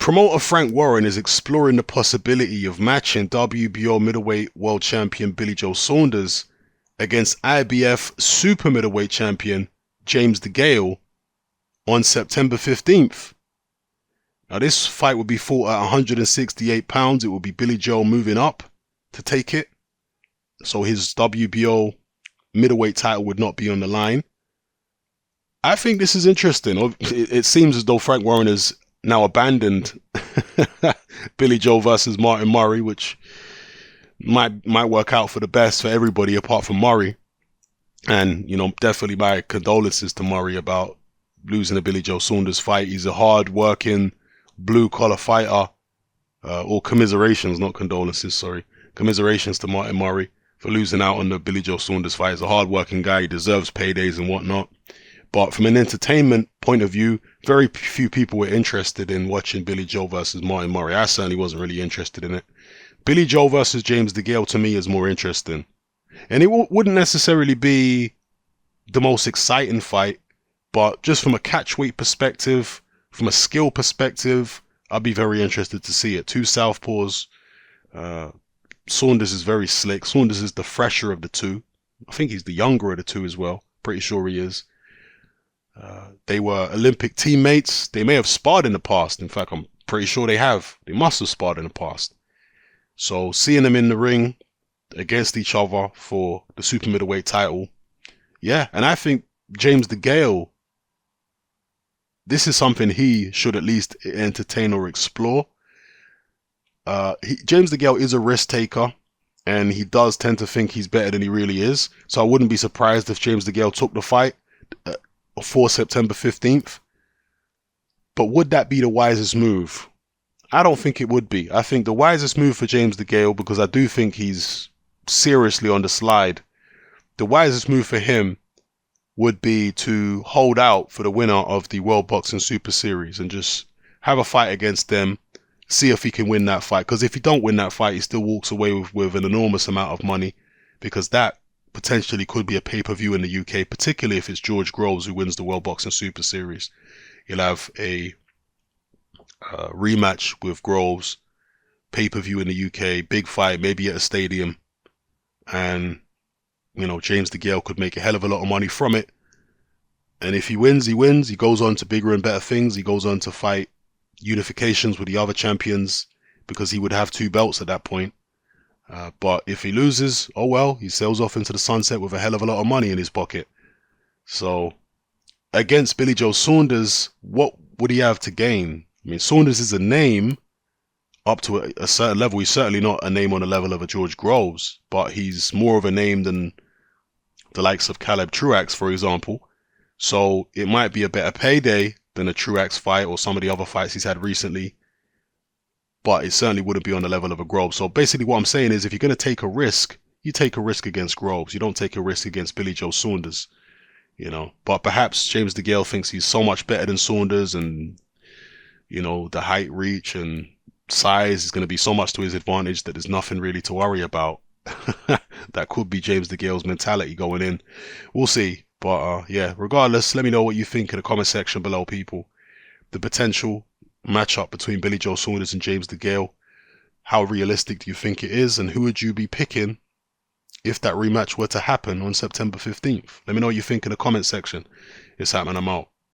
Promoter Frank Warren is exploring the possibility of matching WBO middleweight world champion Billy Joe Saunders against IBF super middleweight champion James Degale on September 15th. Now this fight would be fought at 168 pounds. It would be Billy Joe moving up to take it. So his WBO middleweight title would not be on the line. I think this is interesting. It seems as though Frank Warren has now abandoned Billy Joe versus Martin Murray, which might work out for the best for everybody apart from Murray. And, you know, definitely my condolences to Murray about losing the Billy Joe Saunders fight. He's a hard-working, blue-collar fighter. Or commiserations, not condolences, sorry. Commiserations to Martin Murray for losing out on the Billy Joe Saunders fight. He's a hard-working guy. He deserves paydays and whatnot. But from an entertainment point of view, very few people were interested in watching Billy Joe versus Martin Murray. I certainly wasn't really interested in it. Billy Joe versus James Degale to me is more interesting. And it wouldn't necessarily be the most exciting fight, but just from a catchweight perspective, from a skill perspective, I'd be very interested to see it. Two southpaws. Saunders is very slick. Saunders is the fresher of the two. I think he's the younger of the two as well. Pretty sure he is. They were Olympic teammates. They may have sparred in the past. In fact, I'm pretty sure they have. They must have sparred in the past. So seeing them in the ring against each other for the super middleweight title. Yeah, and I think James Degale, this is something he should at least entertain or explore. James Degale is a risk taker, and he does tend to think he's better than he really is. So I wouldn't be surprised if James Degale took the fight for September 15th. But would that be the wisest move? I don't think it would be. I think the wisest move for James Degale, because I do think he's seriously on the slide, the wisest move for him would be to hold out for the winner of the World Boxing Super Series and just have a fight against them, see if he can win that fight. Because if he don't win that fight, he still walks away with an enormous amount of money, because that potentially could be a pay-per-view in the UK, particularly if it's George Groves who wins the World Boxing Super Series. You'll have a rematch with Groves, pay-per-view in the UK, big fight, maybe at a stadium, and you know, James Degale could make a hell of a lot of money from it. And if he wins, he wins. He goes on to bigger and better things. He goes on to fight unifications with the other champions, because he would have two belts at that point. But if he loses, oh well, he sails off into the sunset with a hell of a lot of money in his pocket. So against Billy Joe Saunders, what would he have to gain? I mean, Saunders is a name up to a certain level. He's certainly not a name on the level of a George Groves, but he's more of a name than the likes of Caleb Truax, for example. So it might be a better payday than a Truax fight or some of the other fights he's had recently, but it certainly wouldn't be on the level of a Groves. So basically what I'm saying is, if you're going to take a risk, you take a risk against Groves. You don't take a risk against Billy Joe Saunders, you know. But perhaps James Degale thinks he's so much better than Saunders, and, you know, the height, reach, and size is going to be so much to his advantage that there's nothing really to worry about. That could be James Degale's mentality going in. We'll see. But yeah, regardless, let me know what you think in the comment section below, people. The potential matchup between Billy Joe Saunders and James Degale. How realistic do you think it is? And who would you be picking if that rematch were to happen on September 15th? Let me know what you think in the comment section. It's happening. I'm out.